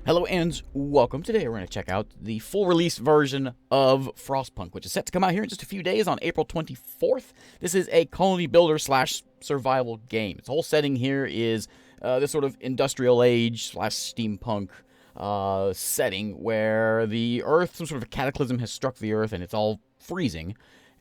Hello and welcome. Today we're going to check out the full release version of Frostpunk, which is set to come out here in just a few days on April 24th. This is a colony builder slash survival game. Its whole setting here is this sort of industrial age slash steampunk setting where the Earth, some sort of cataclysm has struck the Earth and it's all freezing,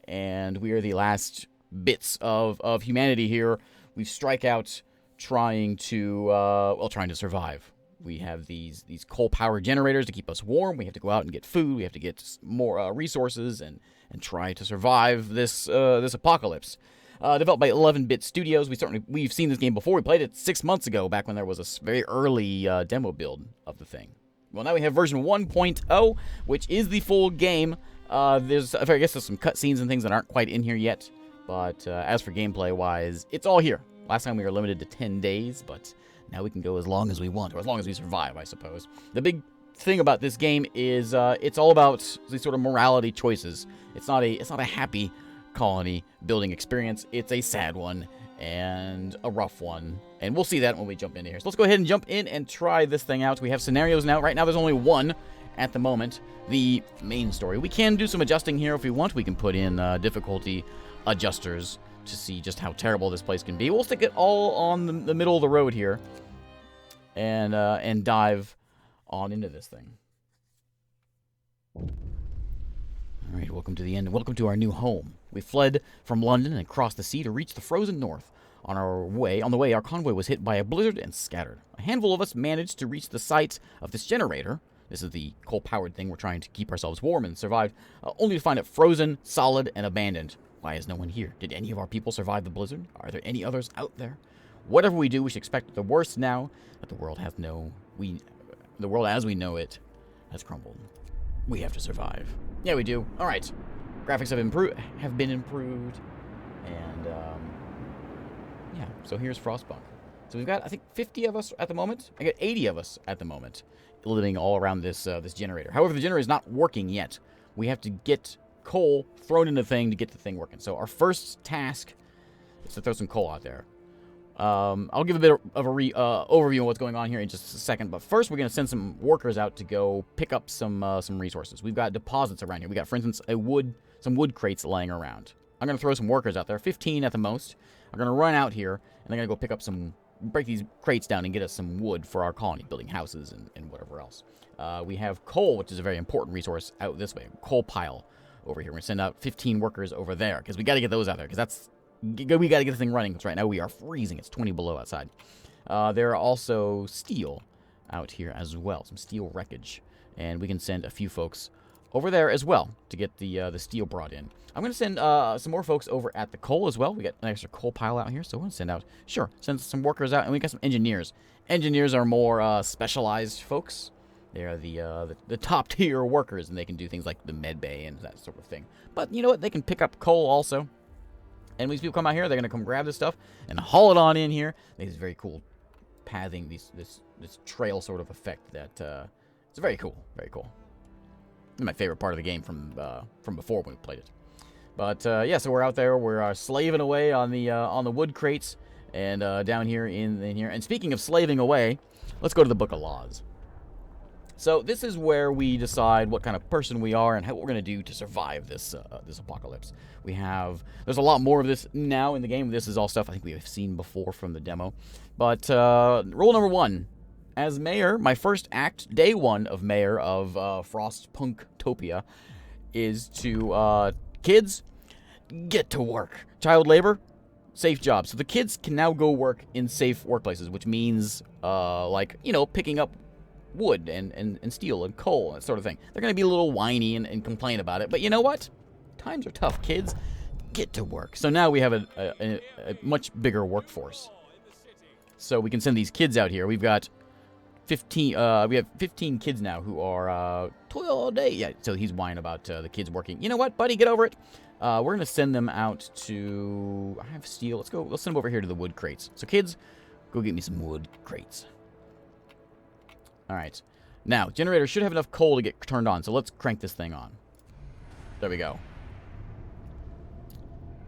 and we are the last bits of humanity here. We strike out trying to survive. We have these coal-powered generators to keep us warm. We have to go out and get food. We have to get more resources and try to survive this apocalypse. Developed by 11-Bit Studios. We've seen this game before. We played it 6 months ago, back when there was a very early demo build of the thing. Well, now we have version 1.0, which is the full game. I guess there's some cutscenes and things that aren't quite in here yet. But as for gameplay-wise, it's all here. Last time we were limited to 10 days, but now we can go as long as we want, or as long as we survive, I suppose. The big thing about this game is it's all about these sort of morality choices. It's not a happy colony building experience. It's a sad one and a rough one, and we'll see that when we jump into here. So let's go ahead and jump in and try this thing out. We have scenarios now. Right now there's only one at the moment, the main story. We can do some adjusting here if we want. We can put in difficulty adjusters to see just how terrible this place can be. We'll stick it all on the middle of the road here and dive on into this thing. Alright, welcome to the end. Welcome to our new home. We fled from London and crossed the sea to reach the frozen north. On the way, our convoy was hit by a blizzard and scattered. A handful of us managed to reach the site of this generator. This is the coal-powered thing we're trying to keep ourselves warm and survive, only to find it frozen, solid, and abandoned. Why is no one here? Did any of our people survive the blizzard? Are there any others out there? Whatever we do, we should expect the worst now that the world the world as we know it has crumbled. We have to survive. Yeah, we do. All right. Graphics have been improved, and yeah. So here's Frostpunk. So we've got, I think, 50 of us at the moment. I got 80 of us at the moment, living all around this generator. However, the generator is not working yet. We have to get coal thrown in the thing to get the thing working. So our first task is to throw some coal out there. I'll give a bit of a overview of what's going on here in just a second, but first we're going to send some workers out to go pick up some resources. We've got deposits around here. We got, for instance, some wood crates laying around. I'm going to throw some workers out there, 15 at the most. I'm going to run out here, and they're going to go pick up break these crates down and get us some wood for our colony, building houses and whatever else. We have coal, which is a very important resource out this way, coal pile over here. We're going to send out 15 workers over there, because we got to get those out there, because we got to get the thing running, because right now we are freezing. It's 20 below outside. There are also steel out here as well, some steel wreckage, and we can send a few folks over there as well to get the steel brought in. I'm going to send some more folks over at the coal as well. We got an extra coal pile out here, so we're going to send some workers out, and we got some engineers. Engineers are more specialized folks. They are the top tier workers, and they can do things like the med bay and that sort of thing. But you know what? They can pick up coal also. And when these people come out here, they're going to come grab this stuff and haul it on in here. These very cool pathing, this trail sort of effect that it's very cool, very cool. This is my favorite part of the game from before when we played it. But yeah, so we're out there, we're slaving away on the wood crates and down here in here. And speaking of slaving away, let's go to the Book of Laws. So this is where we decide what kind of person we are and what we're going to do to survive this apocalypse. There's a lot more of this now in the game. This is all stuff I think we have seen before from the demo. But rule number 1, as mayor, my first act, day 1 of mayor of Frostpunktopia, is to, kids, get to work. Child labor, safe jobs. So the kids can now go work in safe workplaces, which means, picking up wood and steel and coal and that sort of thing. They're going to be a little whiny and complain about it, but you know what? Times are tough, kids. Get to work. So now we have a much bigger workforce. So we can send these kids out here. We've got 15. We have 15 kids now who are toil all day. Yeah. So he's whining about the kids working. You know what, buddy? Get over it. We're gonna send them out to. I have steel. Let's go. Let's send them over here to the wood crates. So kids, go get me some wood crates. All right. Now, generator should have enough coal to get turned on, so let's crank this thing on. There we go.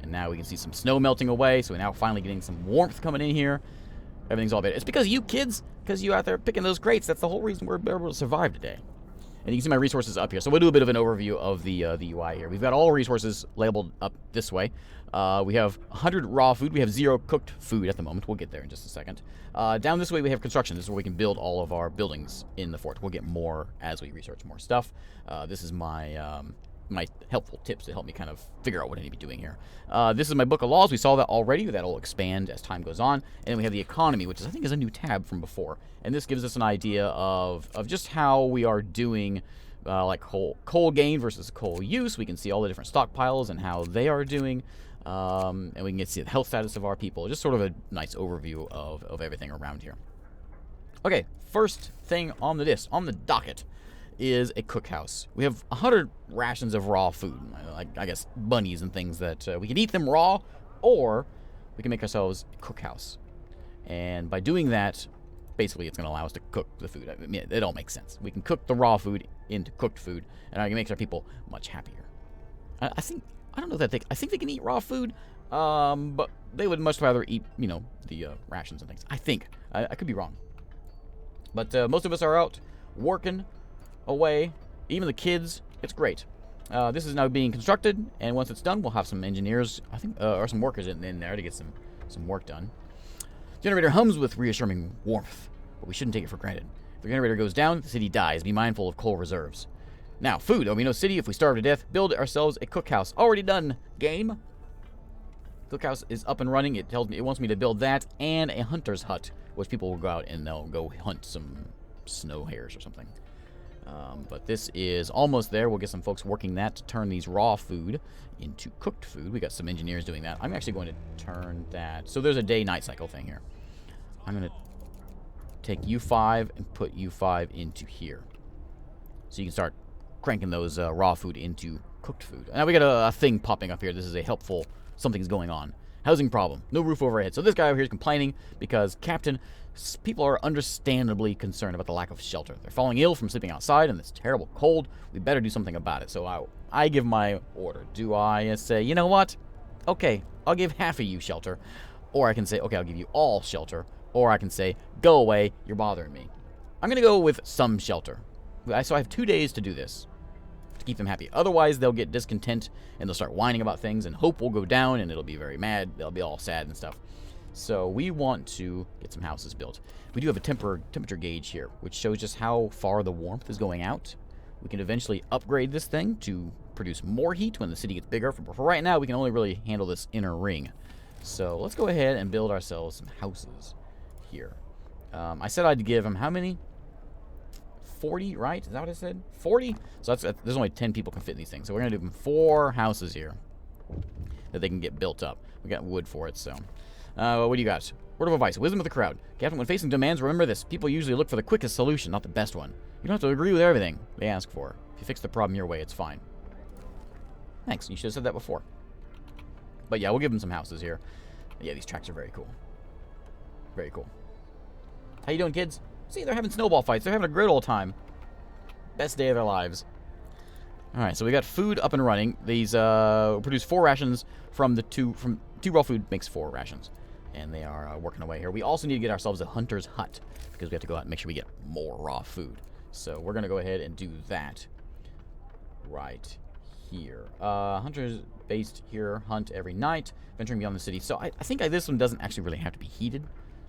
And now we can see some snow melting away, so we're now finally getting some warmth coming in here. Everything's all better. It's because you kids, because you out there picking those crates. That's the whole reason we're able to survive today. And you can see my resources up here. So we'll do a bit of an overview of the UI here. We've got all resources labeled up this way. We have 100 raw food. We have 0 cooked food at the moment. We'll get there in just a second. Down this way we have construction. This is where we can build all of our buildings in the fort. We'll get more as we research more stuff. This is my my helpful tips to help me kind of figure out what I need to be doing here. This is my book of laws. We saw that already. That'll expand as time goes on. And then we have the economy, which is, I think, is a new tab from before. And this gives us an idea of just how we are doing, like coal gain versus coal use. We can see all the different stockpiles and how they are doing. And we can see the health status of our people. Just sort of a nice overview of everything around here. Okay, first thing on the docket, is a cookhouse. We have 100 rations of raw food, I guess bunnies and things that we can eat them raw, or we can make ourselves a cookhouse. And by doing that, basically it's going to allow us to cook the food. I mean, it all makes sense. We can cook the raw food into cooked food, and it makes our people much happier. I think they can eat raw food, but they would much rather eat, the rations and things. I think. I could be wrong. But most of us are out working away, even the kids. It's great. This is now being constructed, and once it's done, we'll have some engineers, I think, or some workers in there to get some work done. The generator hums with reassuring warmth, but we shouldn't take it for granted. If the generator goes down, the city dies. Be mindful of coal reserves. Now, food. We know city. If we starve to death, build ourselves a cookhouse. Already done. Game. Cookhouse is up and running. It wants me to build that and a hunter's hut, which people will go out and they'll go hunt some snow hares or something. But this is almost there. We'll get some folks working that to turn these raw food into cooked food. We got some engineers doing that. I'm actually going to turn that. So there's a day-night cycle thing here. I'm going to take U5 and put U5 into here. So you can start cranking those raw food into cooked food. Now we got a thing popping up here. This is a helpful, something's going on. Housing problem. No roof overhead. So this guy over here is complaining because people are understandably concerned about the lack of shelter. They're falling ill from sleeping outside in this terrible cold. We better do something about it. So I give my order. Do I say, you know what? Okay, I'll give half of you shelter. Or I can say, okay, I'll give you all shelter. Or I can say, go away, you're bothering me. I'm going to go with some shelter. So I have 2 days to do this, to keep them happy. Otherwise, they'll get discontent, and they'll start whining about things, and hope will go down, and it'll be very mad. They'll be all sad and stuff. So we want to get some houses built. We do have a temperature gauge here, which shows just how far the warmth is going out. We can eventually upgrade this thing to produce more heat when the city gets bigger. For right now, we can only really handle this inner ring. So let's go ahead and build ourselves some houses here. I said I'd give them how many? 40, right? Is that what I said? 40? So there's only 10 people can fit in these things. So we're going to do them 4 houses here that they can get built up. We got wood for it, so... what do you got? Word of advice. Wisdom of the crowd. Captain, when facing demands, remember this. People usually look for the quickest solution, not the best one. You don't have to agree with everything they ask for. If you fix the problem your way, it's fine. Thanks. You should have said that before. But yeah, we'll give them some houses here. Yeah, these tracks are very cool. Very cool. How you doing, kids? See, they're having snowball fights. They're having a great old time. Best day of their lives. Alright, so we got food up and running. These produce 4 rations from 2 raw food makes 4 rations. And they are working away here. We also need to get ourselves a hunter's hut, because we have to go out and make sure we get more raw food. So we're going to go ahead and do that right here. Hunters based here, hunt every night, venturing beyond the city. So I think this one doesn't actually really have to be heated,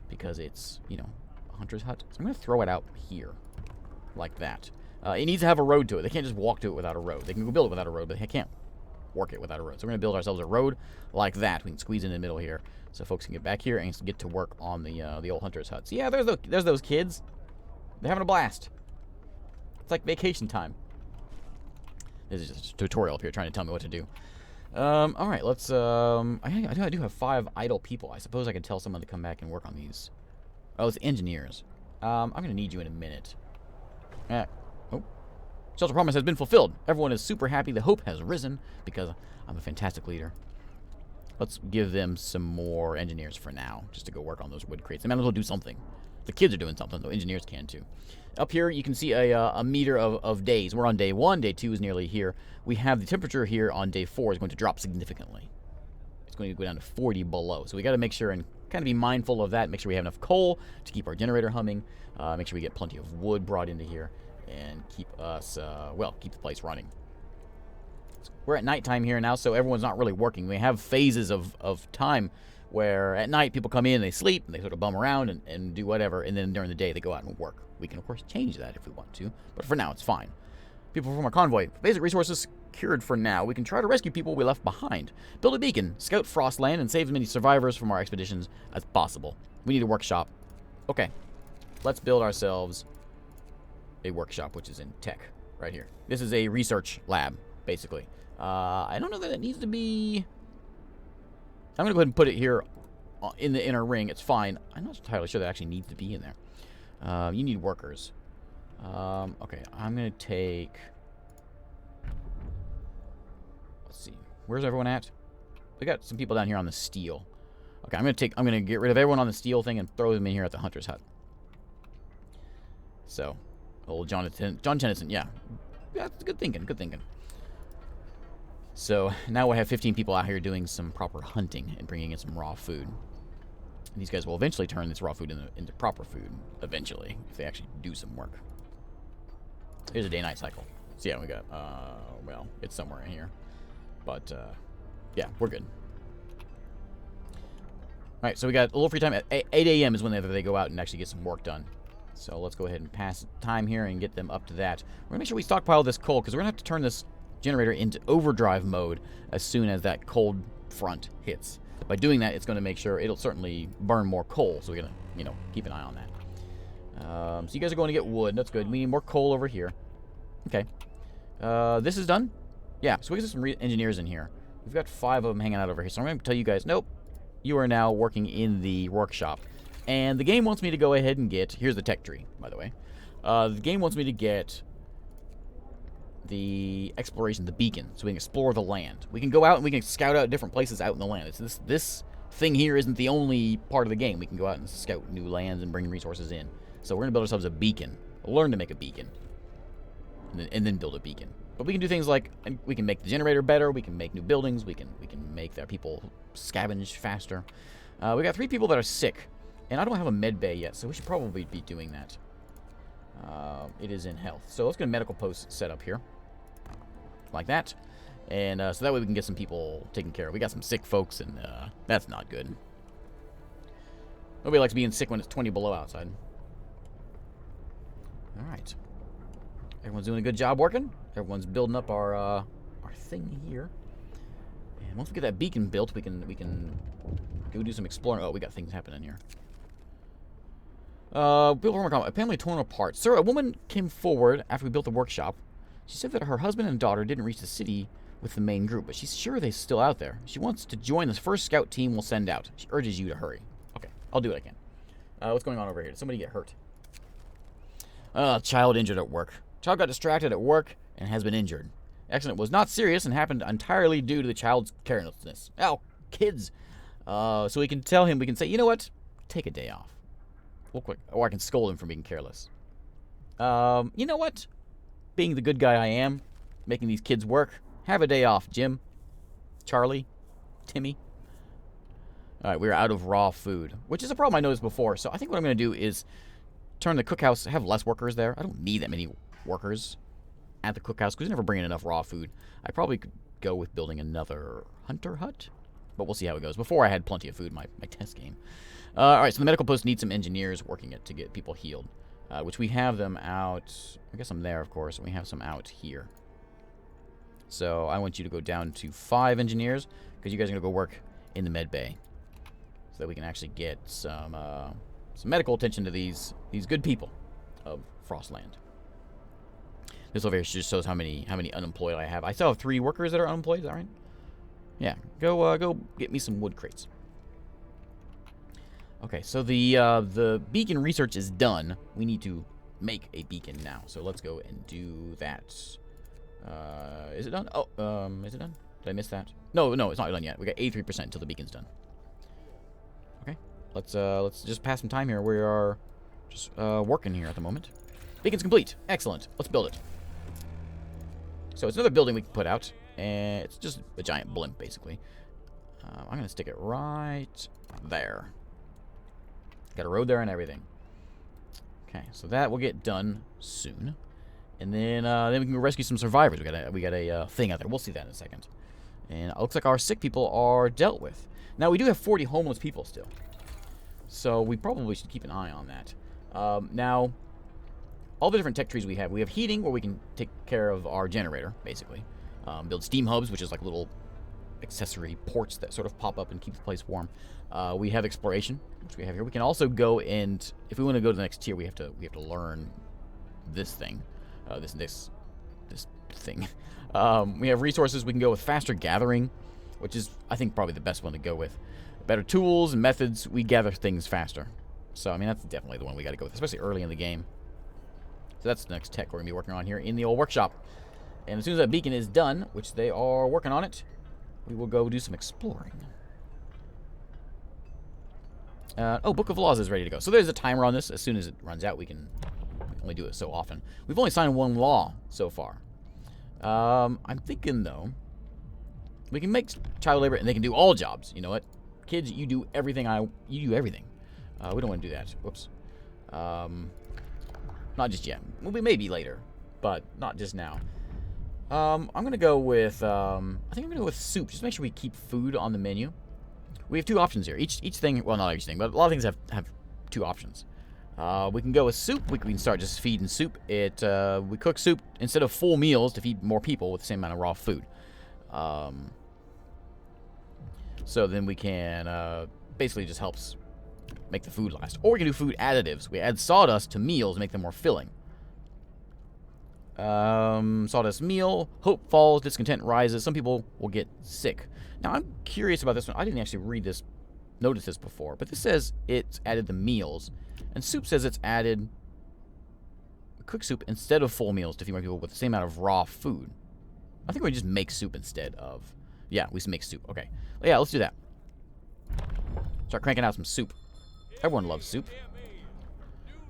because it's, a hunter's hut. So I'm going to throw it out here, like that. It needs to have a road to it. They can't just walk to it without a road. They can go build it without a road, but they can't work it without a road. So we're going to build ourselves a road like that. We can squeeze in the middle here, so folks can get back here and get to work on the old hunter's huts. Yeah, there's those kids. They're having a blast. It's like vacation time. This is just a tutorial up here trying to tell me what to do. All right, let's. I do have 5 idle people. I suppose I could tell someone to come back and work on these. Oh, it's engineers. I'm going to need you in a minute. Oh. Shelter promise has been fulfilled. Everyone is super happy. The hope has risen because I'm a fantastic leader. Let's give them some more engineers for now, just to go work on those wood crates. They might as well do something. The kids are doing something, though. Engineers can, too. Up here, you can see a meter of days. We're on day 1. Day 2 is nearly here. We have the temperature here on day 4 is going to drop significantly. It's going to go down to 40 below. So we got to make sure and kind of be mindful of that. Make sure we have enough coal to keep our generator humming. Make sure we get plenty of wood brought into here and keep us, keep the place running. We're at nighttime here now, so everyone's not really working. We have phases of time where at night people come in, they sleep, and they sort of bum around and do whatever, and then during the day they go out and work. We can, of course, change that if we want to, but for now it's fine. People from our convoy. Basic resources secured for now. We can try to rescue people we left behind. Build a beacon, scout Frostland, and save as many survivors from our expeditions as possible. We need a workshop. Okay, let's build ourselves a workshop, which is in tech, right here. This is a research lab, basically. I don't know that it needs to be... I'm going to go ahead and put it here in the inner ring. It's fine. I'm not entirely sure that actually needs to be in there. You need workers. Okay, I'm going to take... Let's see. Where's everyone at? We got some people down here on the steel. Okay, I'm going to get rid of everyone on the steel thing and throw them in here at the hunter's hut. So, old John Tennyson, yeah. That's good thinking, good thinking. So, now we have 15 people out here doing some proper hunting and bringing in some raw food. And these guys will eventually turn this raw food into proper food, eventually, if they actually do some work. Here's a day-night cycle. So, yeah, we got, it's somewhere in here. But, yeah, we're good. Alright, so we got a little free time. At 8 a.m. is when they go out and actually get some work done. So, let's go ahead and pass time here and get them up to that. We're going to make sure we stockpile this coal, because we're going to have to turn this generator into overdrive mode as soon as that cold front hits. By doing that, it's going to make sure it'll certainly burn more coal, so we're going to, keep an eye on that. So you guys are going to get wood. That's good. We need more coal over here. Okay. This is done. Yeah, so we get some engineers in here. We've got 5 of them hanging out over here, so I'm going to tell you guys, nope, you are now working in the workshop. And the game wants me to go ahead and get, here's the tech tree, by the way. The game wants me to get the exploration, the beacon, so we can explore the land. We can go out and we can scout out different places out in the land. It's this thing here isn't the only part of the game. We can go out and scout new lands and bring resources in. So we're going to build ourselves a beacon. Learn to make a beacon. And then build a beacon. But we can do things like, we can make the generator better, we can make new buildings, we can make their people scavenge faster. We got 3 people that are sick, and I don't have a med bay yet, so we should probably be doing that. It is in health. So let's get a medical post set up here. Like that. And so that way we can get some people taken care of. We got some sick folks, and that's not good. Nobody likes being sick when it's 20 below outside. Alright. Everyone's doing a good job working. Everyone's building up our thing here. And once we get that beacon built, we can go do some exploring. Oh, we got things happening here. People from our comment, apparently torn apart. Sir, a woman came forward after we built the workshop. She said that her husband and daughter didn't reach the city with the main group, but she's sure they're still out there. She wants to join the first scout team we'll send out. She urges you to hurry. Okay, I'll do what I can. What's going on over here? Did somebody get hurt? Child injured at work. Child got distracted at work and has been injured. The accident was not serious and happened entirely due to the child's carelessness. Oh, kids. So we can tell him, we can say, you know what? Take a day off. Real quick. Or I can scold him for being careless. You know what? Being the good guy I am, making these kids work, have a day off, Jim, Charlie, Timmy. Alright, we're out of raw food, which is a problem I noticed before. So I think what I'm going to do is turn the cookhouse, have less workers there. I don't need that many workers at the cookhouse because we never bring in enough raw food. I probably could go with building another hunter hut, but we'll see how it goes. Before I had plenty of food in my test game. Alright, so the medical post needs some engineers working it to get people healed. Which we have them out. I guess I'm there, of course. And we have some out here. So I want you to go down to 5 engineers, because you guys are going to go work in the med bay. So that we can actually get some medical attention to these good people of Frostland. This over here just shows how many unemployed I have. I still have 3 workers that are unemployed, is that right? Yeah. Go get me some wood crates. Okay, so the beacon research is done. We need to make a beacon now. So let's go and do that. Is it done? Oh, is it done? Did I miss that? No, it's not done yet. We got 83% until the beacon's done. Okay, let's just pass some time here. We are just working here at the moment. Beacon's complete. Excellent. Let's build it. So it's another building we can put out, and it's just a giant blimp, basically. I'm gonna stick it right there. Got a road there and everything. Okay, so that will get done soon. And then we can go rescue some survivors. We got a thing out there. We'll see that in a second. And it looks like our sick people are dealt with. Now, we do have 40 homeless people still. So we probably should keep an eye on that. Now, all the different tech trees we have heating, where we can take care of our generator, basically. Build steam hubs, which is like little accessory ports that sort of pop up and keep the place warm. We have exploration, which we have here. We can also go and, if we want to go to the next tier, we have to learn this thing, this thing. We have resources. We can go with faster gathering, which is, I think, probably the best one to go with. Better tools and methods. We gather things faster. So, I mean, that's definitely the one we got to go with, especially early in the game. So that's the next tech we're going to be working on here in the old workshop. And as soon as that beacon is done, which they are working on it, we will go do some exploring. Book of Laws is ready to go. So there's a timer on this. As soon as it runs out, we can only do it so often. We've only signed one law so far. I'm thinking, though, we can make child labor, and they can do all jobs. You know what? Kids, you do everything. You do everything. We don't want to do that. Whoops. Not just yet. Well, maybe later, but not just now. I'm going to go with, I think I'm going to go with soup. Just make sure we keep food on the menu. We have two options here. Each thing, well, not each thing, but a lot of things have two options. We can go with soup. We can start just feeding soup. We cook soup instead of full meals to feed more people with the same amount of raw food. So then we can, basically just helps make the food last. Or we can do food additives. We add sawdust to meals to make them more filling. Sawdust Meal, hope falls, discontent rises. Some people will get sick. Now, I'm curious about this one. I didn't actually notice this before, but this says it's added the meals, and soup says it's added cooked soup instead of full meals to feed more people with the same amount of raw food. I think we just make soup instead of... Yeah, we make soup. Okay. Yeah, let's do that. Start cranking out some soup. Everyone loves soup.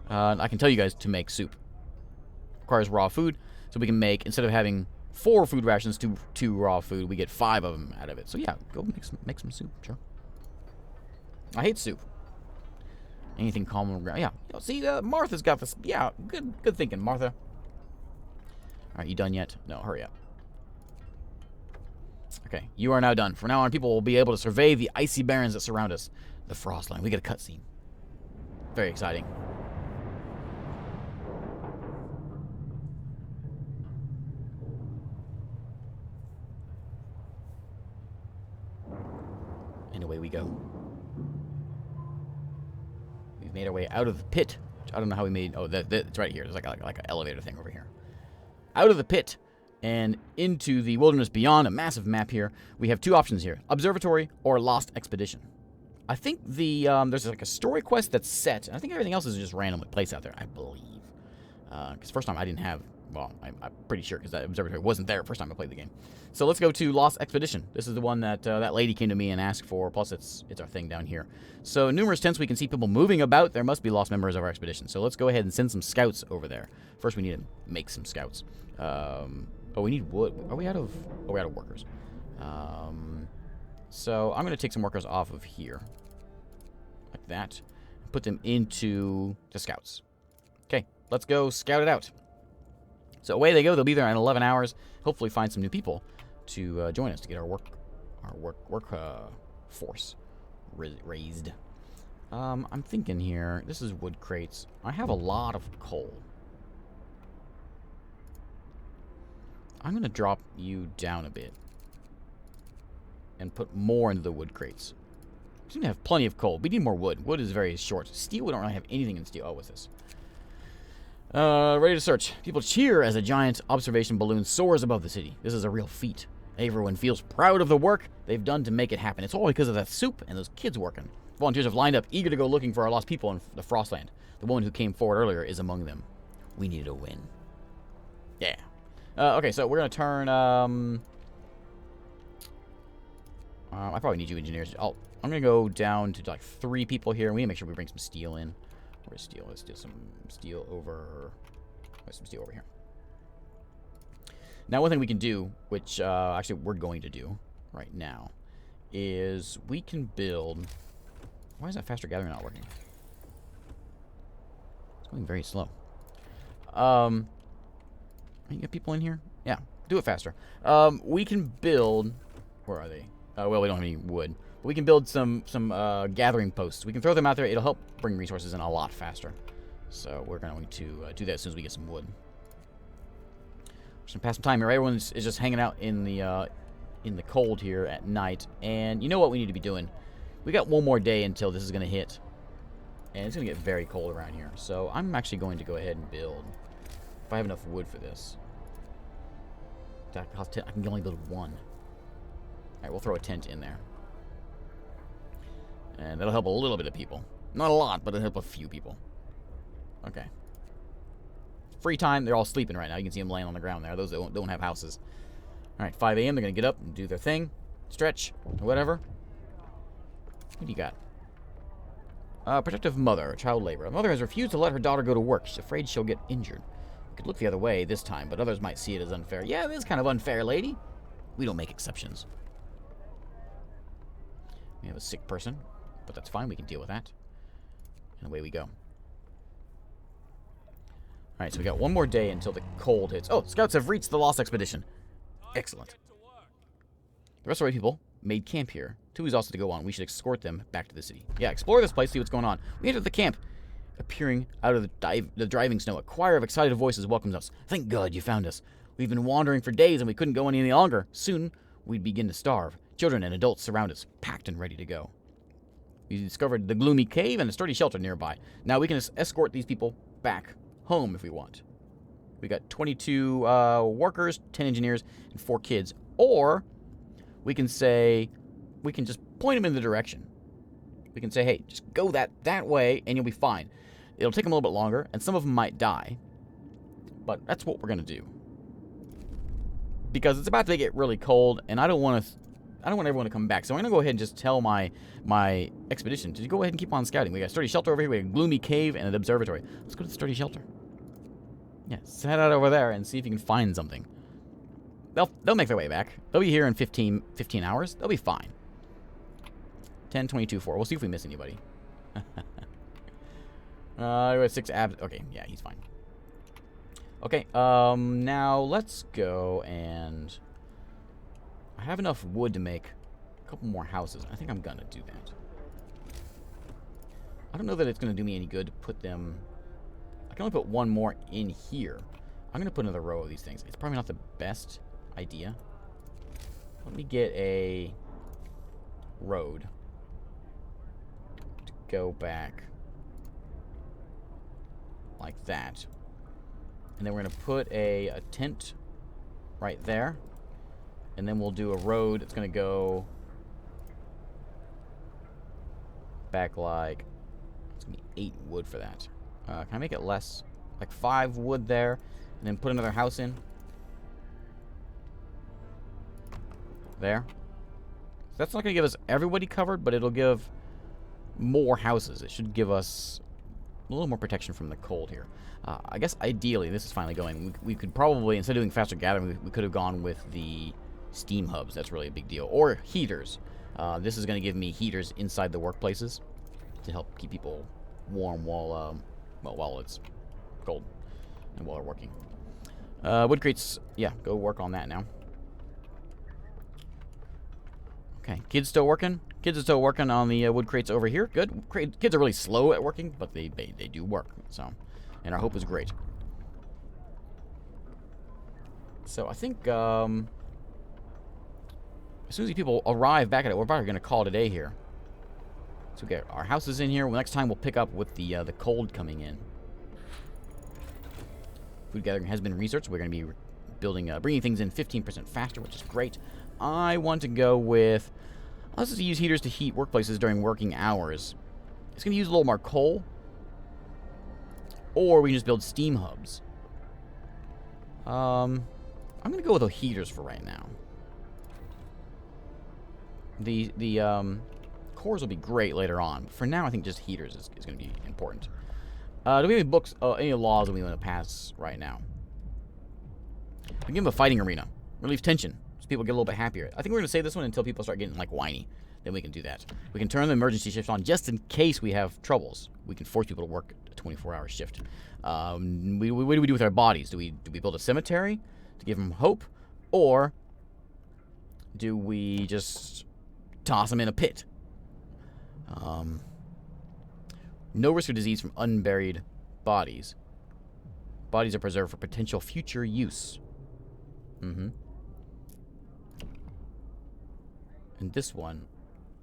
I can tell you guys to make soup. Requires raw food, so we can make, instead of having 4 food rations to 2 raw food, we get 5 of them out of it. So yeah, go make some soup, sure. I hate soup. Anything common, yeah. See, Martha's got this. Yeah, good thinking, Martha. All right, you done yet? No, hurry up. Okay, you are now done. From now on, people will be able to survey the icy barrens that surround us. The Frostland. We get a cutscene. Very exciting. And away we go. We've made our way out of the pit. I don't know how we made... Oh, it's right here. There's like an elevator thing over here. Out of the pit and into the wilderness beyond. A massive map here. We have 2 options here. Observatory or Lost Expedition. I think there's like a story quest that's set. And I think everything else is just randomly placed out there, I believe. Because first time I didn't have... Well, I'm pretty sure because that observatory wasn't there first time I played the game. So let's go to Lost Expedition. This is the one that that lady came to me and asked for. Plus, it's our thing down here. So numerous tents. We can see people moving about. There must be lost members of our expedition. So let's go ahead and send some scouts over there. First, we need to make some scouts. Oh, we need wood. Are we out of? Oh, we're out of workers. So I'm going to take some workers off of here, like that. Put them into the scouts. Okay, let's go scout it out. So away they go. They'll be there in 11 hours. Hopefully find some new people to join us to get our work force raised. I'm thinking here. This is wood crates. I have a lot of coal. I'm going to drop you down a bit and put more into the wood crates. We seem to have plenty of coal. We need more wood. Wood is very short. Steel, we don't really have anything in steel. Oh, what's this? Ready to search. People cheer as a giant observation balloon soars above the city. This is a real feat. Everyone feels proud of the work they've done to make it happen. It's all because of that soup and those kids working. Volunteers have lined up, eager to go looking for our lost people in the Frostland. The woman who came forward earlier is among them. We needed a win. Yeah. Okay, so we're going to turn... I probably need you engineers. I'm going to go down to like 3 people here. We need to make sure we bring some steel in. Where's steel? Let's do some steel over... There's some steel over here. Now, one thing we can do, which actually we're going to do right now, is we can build... Why is that faster gathering not working? It's going very slow. You get people in here? Yeah, do it faster. We can build... Where are they? Well, we don't have any wood. But we can build some gathering posts. We can throw them out there. It'll help bring resources in a lot faster. So we're going to do that as soon as we get some wood. Just gonna pass some time here. Everyone is just hanging out in the cold here at night. And you know what we need to be doing? We got one more day until this is going to hit. And it's going to get very cold around here. So I'm actually going to go ahead and build... If I have enough wood for this. I can only build one. Alright, we'll throw a tent in there. And that'll help a little bit of people. Not a lot, but it'll help a few people. Okay. Free time. They're all sleeping right now. You can see them laying on the ground there. Those that don't have houses. Alright, 5 a.m. They're going to get up and do their thing. Stretch. Whatever. What do you got? Protective mother. Child labor. A mother has refused to let her daughter go to work. She's afraid she'll get injured. We could look the other way this time, but others might see it as unfair. Yeah, it is kind of unfair, lady. We don't make exceptions. We have a sick person, but that's fine. We can deal with that. And away we go. Alright, so we got one more day until the cold hits. Oh, scouts have reached the Lost Expedition. Excellent. The rest of our people made camp here. Two is also to go on. We should escort them back to the city. Yeah, explore this place, see what's going on. We entered the camp. Appearing out of the driving snow, a choir of excited voices welcomes us. Thank God you found us. We've been wandering for days and we couldn't go any longer. Soon, we'd begin to starve. Children and adults surround us, packed and ready to go. We discovered the gloomy cave and a sturdy shelter nearby. Now we can escort these people back home if we want. We got 22 workers, 10 engineers, and 4 kids. Or we can say, we can just point them in the direction. We can say, hey, just go that way and you'll be fine. It'll take them a little bit longer, and some of them might die. But that's what we're going to do. Because it's about to get really cold, and I don't want everyone to come back. So I'm going to go ahead and just tell my expedition to go ahead and keep on scouting. We got a sturdy shelter over here, we got a gloomy cave, and an observatory. Let's go to the sturdy shelter. Yeah, head out over there and see if you can find something. They'll make their way back. They'll be here in 15 hours. They'll be fine. 10, 22, 4. We'll see if we miss anybody. We have 6 abs. Okay, yeah, he's fine. Okay, now let's go and... I have enough wood to make a couple more houses. I think I'm gonna do that. I don't know that it's gonna do me any good to put them... I can only put one more in here. I'm gonna put another row of these things. It's probably not the best idea. Let me get a road to go back like that. And then we're going to put a tent right there. And then we'll do a road. It's going to go back like... It's going to be 8 wood for that. Can I make it less? Like 5 wood there. And then put another house in. There. So that's not going to give us everybody covered, but it'll give more houses. It should give us a little more protection from the cold here. I guess ideally, this is finally going. We could probably, instead of doing faster gathering, we could have gone with the steam hubs. That's really a big deal. Or heaters. This is going to give me heaters inside the workplaces to help keep people warm while it's cold and while they're working. Wood crates, yeah, go work on that now. Okay, kids still working? Kids are still working on the wood crates over here. Good. Kids are really slow at working, but they do work. So, and our hope is great. So I think as soon as these people arrive back at it, we're probably going to call it a day here. So we get our houses in here. Well, next time we'll pick up with the cold coming in. Food gathering has been researched. We're going to be building, bringing things in 15% faster, which is great. I want to go with... Let's just use heaters to heat workplaces during working hours. It's going to use a little more coal. Or we can just build steam hubs. I'm going to go with the heaters for right now. The cores will be great later on. But for now, I think just heaters is going to be important. Do we have any books, any laws that we want to pass right now? We can give them a fighting arena. Relieve tension. People get a little bit happier. I think we're going to save this one until people start getting, like, whiny. Then we can do that. We can turn the emergency shift on just in case we have troubles. We can force people to work 24-hour shift. What do we do with our bodies? Do we build a cemetery to give them hope, or do we just toss them in a pit? No risk of disease from unburied bodies. Bodies are preserved for potential future use. And this one,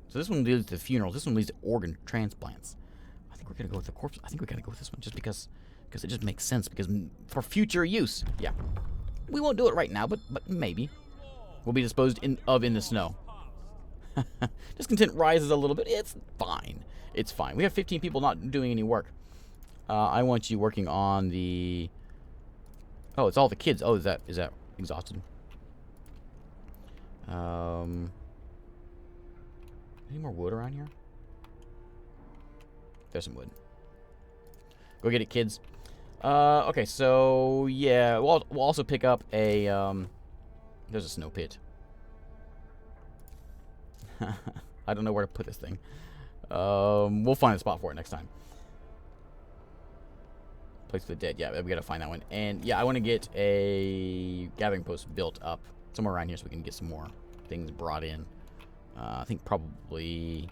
so this one leads to funerals. This one leads to organ transplants. I think we're gonna go with the corpse. I think we gotta go with this one just because it just makes sense. Because for future use, yeah, we won't do it right now, but maybe we'll be disposed of in the snow. Discontent rises a little bit. It's fine. It's fine. We have 15 people not doing any work. I want you working on the. Oh, it's all the kids. Oh, is that exhausted? Any more wood around here? There's some wood. Go get it, kids. Okay, so yeah, we'll also pick up a. There's a snow pit. I don't know where to put this thing. We'll find a spot for it next time. Place for the dead. Yeah, we gotta find that one. And yeah, I want to get a gathering post built up somewhere around here so we can get some more things brought in. I think probably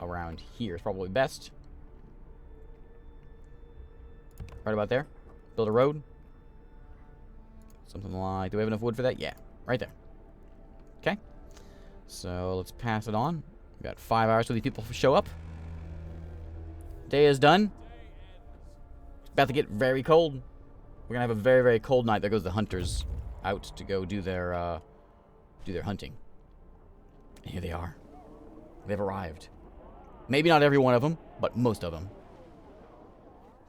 around here is probably best. Right about there. Build a road. Something like. Do we have enough wood for that? Yeah, right there. Okay. So let's pass it on. We got 5 hours till these people show up. Day is done. It's about to get very cold. We're gonna have a very, very cold night. There goes the hunters out to go do their hunting. And here they are. They've arrived. Maybe not every one of them, but most of them.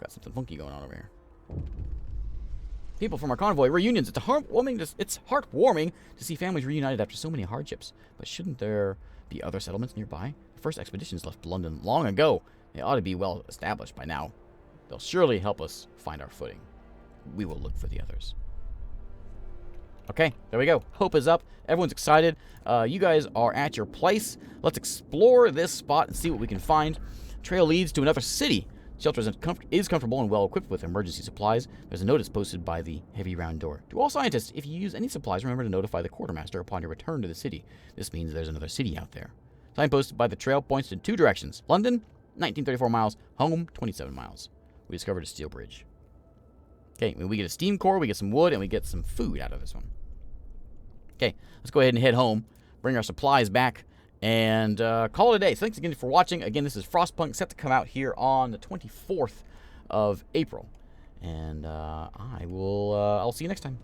Got something funky going on over here. People from our convoy reunions. It's heartwarming to see families reunited after so many hardships. But shouldn't there be other settlements nearby? The first expeditions left London long ago. They ought to be well established by now. They'll surely help us find our footing. We will look for the others. Okay, there we go. Hope is up. Everyone's excited. You guys are at your place. Let's explore this spot and see what we can find. Trail leads to another city. Shelter is comfortable and well equipped with emergency supplies. There's a notice posted by the heavy round door. To all scientists, if you use any supplies, remember to notify the quartermaster upon your return to the city. This means there's another city out there. Sign posted by the trail points in 2 directions. London, 1934 miles. Home, 27 miles. We discovered a steel bridge. Okay, we get a steam core, we get some wood, and we get some food out of this one. Okay, let's go ahead and head home, bring our supplies back, and call it a day. So thanks again for watching. Again, this is Frostpunk, set to come out here on the 24th of April. And I'll see you next time.